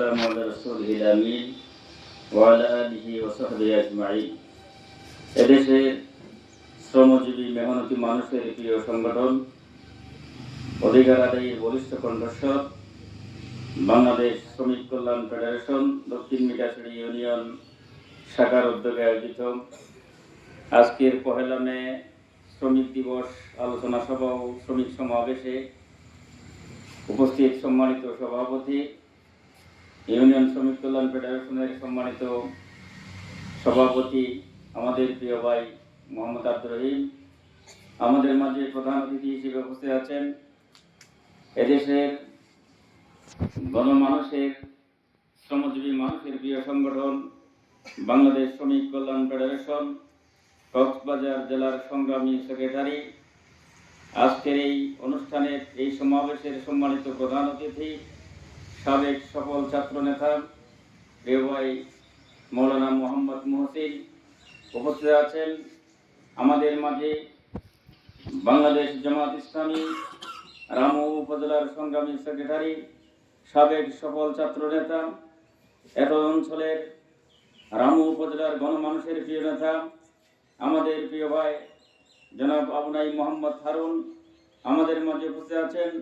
والسلام على رسوله الأمين وعلى آله وصحبه أجمعين। এদেশের শ্রমজীবী মেহনতি মানুষের প্রিয় সংগঠন অধিকার আদায়ের বলিষ্ঠ কণ্ঠস্বর বাংলাদেশ শ্রমিক কল্যাণ ফেডারেশন দক্ষিণ মিঠাছড়ি ইউনিয়ন শাখার উদ্যোগে আয়োজিত আজকের 1 মে শ্রমিক দিবস আলোচনা সভা ও শ্রমিক সমাবেশে উপস্থিত সম্মানিত সভাপতি, ইউনিয়ন শ্রমিক কল্যাণ ফেডারেশনের সম্মানিত সভাপতি আমাদের প্রিয় ভাই মোহাম্মদ আব্দুর রহিম, আমাদের মাঝে প্রধান অতিথি হিসেবে উপস্থিত আছেন এদেশের গণমানুষের শ্রমজীবী মানুষের প্রিয় সংগঠন বাংলাদেশ শ্রমিক কল্যাণ ফেডারেশন কক্সবাজার জেলার সংগ্রামী সেক্রেটারি, আজকের এই অনুষ্ঠানের এই সমাবেশের সম্মানিত প্রধান অতিথি সাবেক সফল ছাত্র নেতা প্রিয় ভাই মৌলানা মোহাম্মদ মুহসিন উপস্থিত আছেন। আমাদের মাঝে বাংলাদেশ জামাত ইসলামী রামু উপজেলার সংগ্রামী সেক্রেটারি, সাবেক সফল ছাত্র নেতা, এত অঞ্চলের রামু উপজেলার গণমানুষের প্রিয় নেতা আমাদের প্রিয় ভাই জনাব আবুনাই মোহাম্মদ হারুন আমাদের মাঝে উপস্থিত আছেন।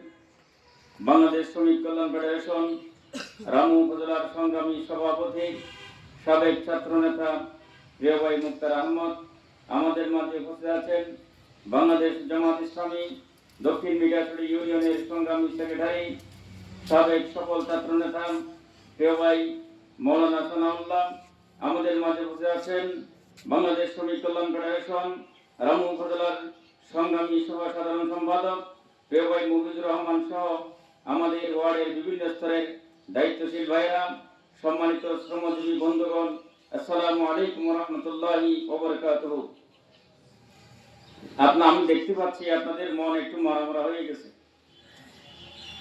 বাংলাদেশ শ্রমিক কল্যাণ ফেডারেশন রামু উপজেলার সংগ্রামী সভাপতি, সাবেক ছাত্র নেতা প্রিয় ভাই মুক্তার আহমদ আমাদের মাঝে উপস্থিত আছেন। বাংলাদেশ জামাত ইসলামী দক্ষিণ মিঠাছড়ি ইউনিয়নের সংগ্রামী সেক্রেটারি, সাবেক সফল ছাত্র নেতা প্রিয় ভাই মৌলানা সানাউল্লাহ আমাদের মাঝে উপস্থিত আছেন। বাংলাদেশ শ্রমিক কল্যাণ ফেডারেশন রামু উপজেলার সংগ্রামী সভা সাধারণ সম্পাদক প্রিয় ভাই মুজিবুর রহমান সহ আমাদের ওয়ার্ডের বিভিন্ন স্তরের দায়িত্বশীল ভাইরা, সম্মানিত শ্রমজীবী বন্ধুগণ, আসসালামু আলাইকুম ওয়া রাহমাতুল্লাহি ওয়া বারাকাতুহু। আমি দেখতে পাচ্ছি আপনাদের মন একটু মরামরা হয়ে গেছে।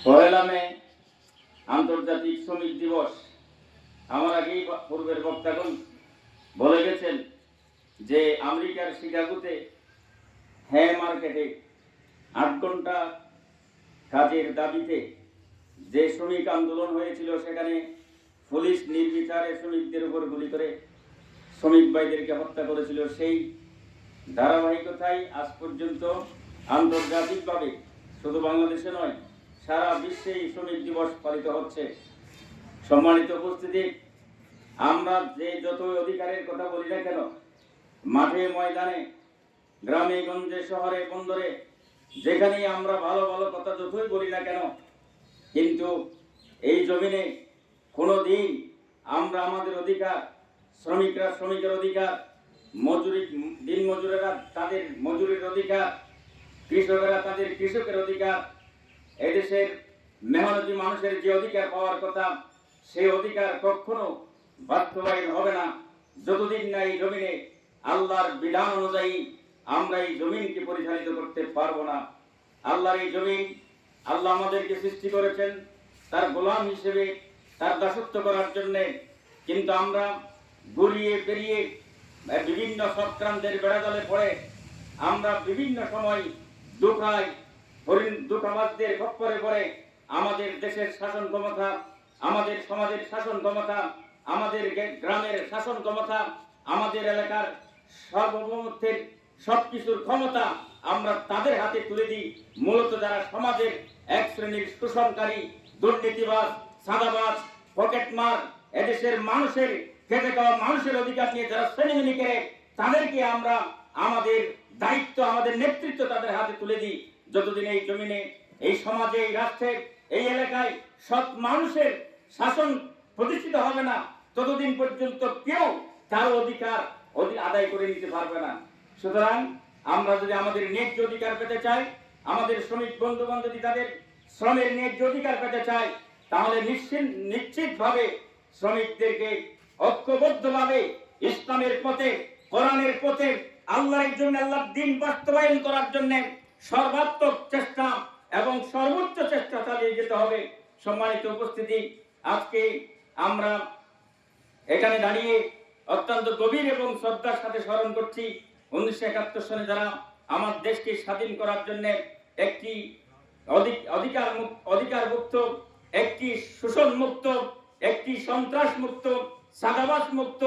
1 মে আন্তর্জাতিক শ্রমিক দিবস। আমার আগেই পূর্বের বক্তাগণ বলে গেছেন যে আমেরিকার শিকাগোতে মার্কেটে 8 ঘন্টা কাজের দাবিতে যে শ্রমিক আন্দোলন হয়েছিল, সেখানে পুলিশ নির্বিচারে শ্রমিকদের উপর গুলি করে শ্রমিক ভাইদেরকে হত্যা করেছিল। সেই ধারাবাহিকতায় আজ পর্যন্ত আন্তর্জাতিকভাবে শুধু বাংলাদেশে নয়, সারা বিশ্বেই শ্রমিক দিবস পালিত হচ্ছে। সম্মানিত উপস্থিতি, আমরা যে যতই অধিকারের কথা বলি না কেন, মাঠে ময়দানে গ্রামে গঞ্জে শহরে বন্দরে যেখানেই আমরা ভালো ভালো কথা যতই বলি না কেন, কিন্তু এই জমিনে কোনোদিন আমরা আমাদের অধিকার, শ্রমিকরা শ্রমিকের অধিকার, দিন মজুরেরা তাদের মজুরির অধিকার, কৃষকেরা তাদের কৃষকের অধিকার, এদেশের মেহনতি মানুষের যে অধিকার পাওয়ার কথা, সেই অধিকার কখনো বাস্তবায়ন হবে না যতদিন না এই জমিনে আল্লাহর বিধান অনুযায়ী আমরা এই জমিনকে পরিচালিত করতে পারবো না। আল্লাহর এই জমিন, আল্লাহ আমাদেরকে সৃষ্টি করেছেন তার গোলাম হিসেবে, তার দাসত্ব করার জন্য, কিন্তু আমরা গড়িয়ে পেরিয়ে বিভিন্ন সক্রান্তের বেড়াজালে পড়ে আমরা বিভিন্ন সময় দুঃখাবাজদের খপ্পরে পড়ে আমাদের দেশের শাসন ক্ষমতা, আমাদের সমাজের শাসন ক্ষমতা, আমাদের গ্রামের শাসন ক্ষমতা, আমাদের এলাকার সার্বভৌমত্বের সবকিছুর ক্ষমতা আমরা তাদের হাতে তুলে দিই। মূলত যারা সমাজের এক শ্রেণীর শোষণকারী, দুর্নীতিবাজ, সাদাবাজ, পকেটমার, এদেশের মানুষের খেটে খাওয়া মানুষের অধিকার নিয়ে যারা শ্রেণীমিনি করে, তাদেরকে আমরা আমাদের দায়িত্ব, আমাদের নেতৃত্ব তাদের হাতে তুলে দিই। যতদিন এই জমিনে, এই সমাজে, এই রাষ্ট্রে, এই এলাকায় সৎ মানুষের শাসন প্রতিষ্ঠিত হবে না, ততদিন পর্যন্ত কেউ তার অধিকার আদায় করে নিতে পারবে না। সুতরাং আমরা যদি আমাদের ন্যায্য অধিকার পেতে চাই, আমাদের শ্রমিক বন্ধুগণ যদি তাদের শ্রমের ন্যায্য অধিকার পেতে চায়, তাহলে নিশ্চিতভাবে শ্রমিকদেরকে ঐক্যবদ্ধভাবে ইসলামের পথে, কোরআনের পথে, আল্লাহর জন্য, আল্লাহর দ্বীন বাস্তবায়ন করার জন্য সর্বাত্মক চেষ্টা এবং সর্বোচ্চ চেষ্টা চালিয়ে যেতে হবে। সম্মানিত উপস্থিতি, আজকে আমরা এখানে দাঁড়িয়ে অত্যন্ত গভীর এবং শ্রদ্ধার সাথে স্মরণ করছি 1971 সালে যারা আমার দেশকে স্বাধীন করার জন্য একটি অধিকার মুক্ত, একটি শোষণ মুক্ত, একটি সন্ত্রাস মুক্ত, সাদাবাস মুক্ত,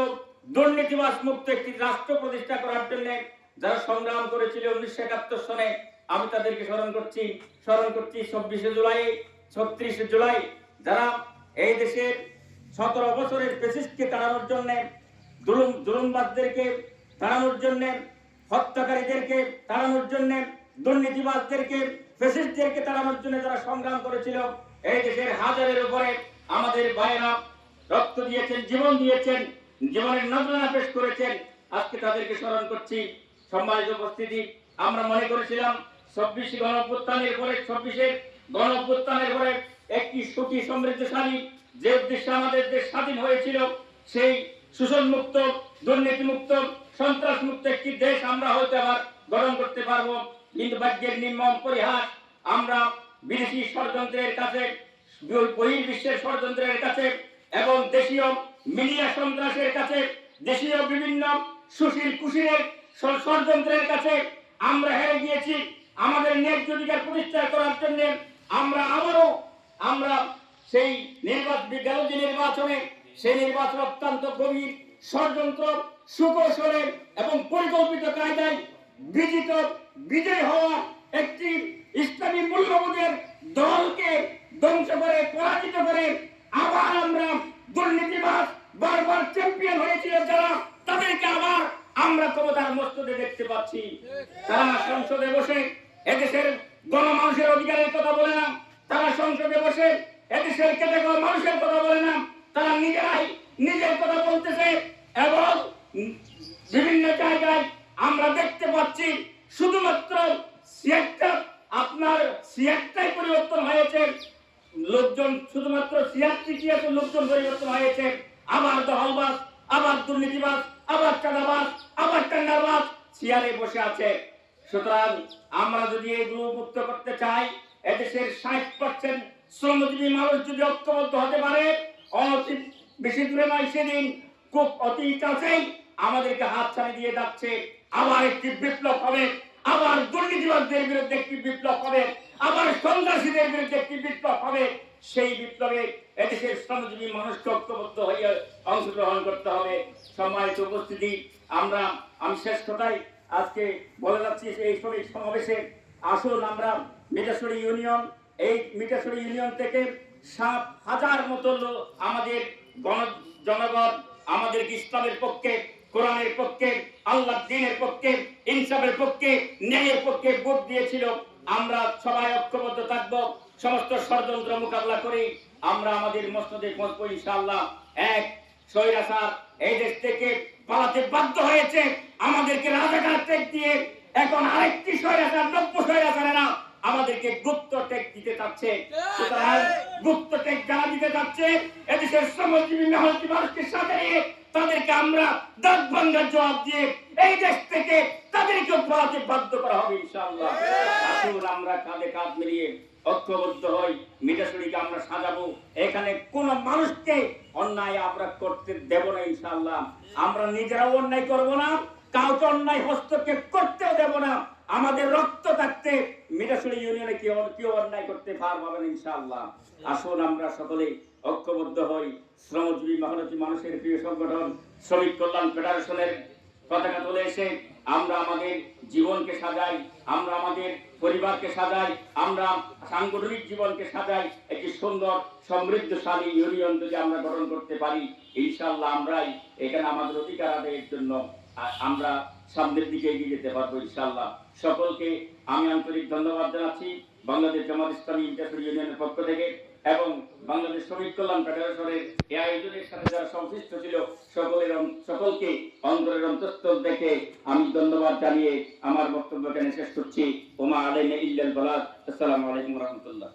দুর্নীতিবাস মুক্ত একটি রাষ্ট্র প্রতিষ্ঠা করার জন্য যারা সংগ্রাম করেছিল 1971 সনে, আমি তাদেরকে স্মরণ করছি 26 জুলাই, 36 জুলাই, যারা এই দেশের 17 বছরের ফ্যাসিস্টকে তাড়ানোর জন্য, জুলুমবাজদেরকে তাড়ানোর জন্য, হত্যাকারীদেরকে তাড়ানোর জন্য, দুর্নীতিবাজদেরকে, ফ্যাসিস্টদেরকে তাড়ানোর জন্য যারা সংগ্রাম করেছিল, এই দেশের হাজারের উপরে আমাদের ভাইয়েরা রক্ত দিয়েছেন, জীবন দিয়েছেন, জীবনের নজরানা পেশ করেছেন। আজকে তাদেরকে স্মরণ করছি। সম্মানিত উপস্থিতি, আমরা মনে করেছিলাম 26 গণঅভ্যুত্থানের পরে একটি সুখী সমৃদ্ধশালী যে উদ্দেশ্যে আমাদের দেশ স্বাধীন হয়েছিল, সেই শোষণ মুক্ত, দুর্নীতি মুক্ত, সন্ত্রাস মুক্ত একটি দেশ আমরা হয়তো আবার গঠন করতে পারবো। কিন্তু ভাগ্যের নির্মম পরিহাস, আমরা বিদেশি ষড়যন্ত্রের কাছে, বহির্বিশ্বের ষড়যন্ত্রের কাছে এবং দেশীয় মিডিয়া সন্ত্রাসের কাছে, দেশীয় বিভিন্ন সুশীল কুশীলের ষড়যন্ত্রের কাছে আমরা হেরে গিয়েছি। আমাদের ন্যায্য অধিকার প্রতিষ্ঠা করার জন্য আমরা সেই নির্বাচনে সেই নির্বাচন অত্যন্ত গভীর ষড়যন্ত্র, সুকৌশলে এবং পরিকল্পিত কায়দায় বিজয় হওয়া একটি ইসলামী মূল্যবোধের দলকে ধ্বংস করে, পরাজিত করে আবার আমরা দুর্নীতিবাজ বারবার চ্যাম্পিয়ন হয়েছিল যারা, তাদেরকে আবার আমরা ক্ষমতার মস্তদে দেখতে পাচ্ছি। তারা সংসদে বসে এদেশের গণমানুষের অধিকারের কথা বলে না, তারা সংসদে বসে এদেশের ক্যাটাগরি মানুষের কথা বলে না, তারা নিজেরাই নিজের কথা বলতেছে। এবং বিভিন্ন জায়গায় আমরা দেখতে পাচ্ছি শুধুমাত্র সিয়ারটাই পরিবর্তন হয়েছে, লোকজন শুধুমাত্র সিয়ারটি লোকজন পরিবর্তন হয়েছে। আবার দখলবাজ, আবার দুর্নীতিবাজ, আবার চাঁদাবাজ, আবার টেন্ডারবাজ সিয়ারে বসে আছে। সুতরাং আমরা যদি এগুলো মুক্ত করতে চাই, এদেশের 60% শ্রমজীবী মানুষ যদি ঐক্যবদ্ধ হতে পারে, অনতি বেশি দূরে নয়, সেদিন খুব অতি কাছেই আমাদেরকে হাত ছাড়ি দিয়ে যাচ্ছে। আবার একটি বিপ্লব হবে, আবার দুর্নীতিবাদদের বিরুদ্ধে একটি বিপ্লব হবে, আবার সন্ত্রাসীদের বিরুদ্ধে একটি বিপ্লব হবে। সেই বিপ্লবে এদেশের শ্রমজীবী মানুষকে ঐক্যবদ্ধ হয়ে অংশগ্রহণ করতে হবে। সম্মানিত উপস্থিতি, আমি শেষ কথায় আজকে বলে যাচ্ছি, এই শ্রমিক সমাবেশে আসুন আমরা মিঠাছড়ি ইউনিয়ন থেকে 7,000 মতো আমাদের জনগণ আমাদের ইসলামের পক্ষে, কোরআনের পক্ষে, আল্লাহর দ্বীনের পক্ষে, ইনসাফের পক্ষে, ন্যায়ের পক্ষে ভোট দিয়েছিল। আমরা সবাই ঐক্যবদ্ধ থাকব, সমস্ত ষড়যন্ত্র মোকাবিলা করে আমরা আমাদের মসনদে পৌঁছবো ইনশাআল্লাহ। এক স্বৈরাচার এই দেশ থেকে পালাতে বাধ্য হয়েছে, আমাদেরকে রাজাকার টেক দিয়ে এখন আরেকটি স্বৈরাচার, নব্য স্বৈরাচারেরা আমাদেরকে গুপ্ত টেক দিতে চাচ্ছে। সুতরাং গুপ্ত টেক যারা দিতে চাচ্ছে, এদেশের শ্রমজীবী মেহনতি মানুষকে সাথে নিয়ে তাদেরকে আমরা দাঁত ভাঙ্গার জবাব দিয়ে এই দেশ থেকে তাদেরকে পালাতে বাধ্য করা হবে ইনশাআল্লাহ। আসুন আমরা কাঁধে কাঁধ মিলিয়ে ঐক্যবদ্ধ হই, মিঠাছড়িকে আমরা সাজাবো। এখানে কোন মানুষকে অন্যায় আমরা করতে দেব না ইনশাআল্লাহ। আমরা নিজেরাও অন্যায় করব না, কাউকে অন্যায় হস্তক্ষেপ করতেও দেব না। আমাদের রক্ত থাকতে মিঠাছড়ি ইউনিয়নে কেউ অন্যায় করতে পারবে না ইনশাআল্লাহ। আসুন আমরা সকলে ঐক্যবদ্ধ হই। শ্রমজীবী মেহনতি মানুষের প্রিয় সংগঠন শ্রমিক কল্যাণ ফেডারেশনের পতাকা তুলে এসে আমরা আমাদের জীবনকে সাজাই, আমরা আমাদের পরিবারকে সাজাই, আমরা সাংগঠনিক জীবনকে সাজাই। একটি সুন্দর সমৃদ্ধশালী ইউনিয়ন যদি আমরা গঠন করতে পারি, ইনশাআল্লাহ আমরাই এখানে আমাদের অধিকার আদায়ের জন্য আমরা সামনের দিকে এগিয়ে যেতে পারবো ইনশাআল্লাহ। সকলকে আমি আন্তরিক ধন্যবাদ জানাচ্ছি বাংলাদেশ জামাত ইসলামী মিঠাছড়ি ইউনিয়নের পক্ষ থেকে এবং বাংলাদেশ শ্রমিক কল্যাণ ফেডারেশনের এই আয়োজনের সাথে যারা সংশ্লিষ্ট ছিল সকলকে অন্তরের অন্তঃস্থল দেখে আমি ধন্যবাদ জানিয়ে আমার বক্তব্য এখানে শেষ করছি। ওমা আলাইনা ইল্লাল বালাগ। আসসালামু আলাইকুম ওয়া রাহমাতুল্লাহ।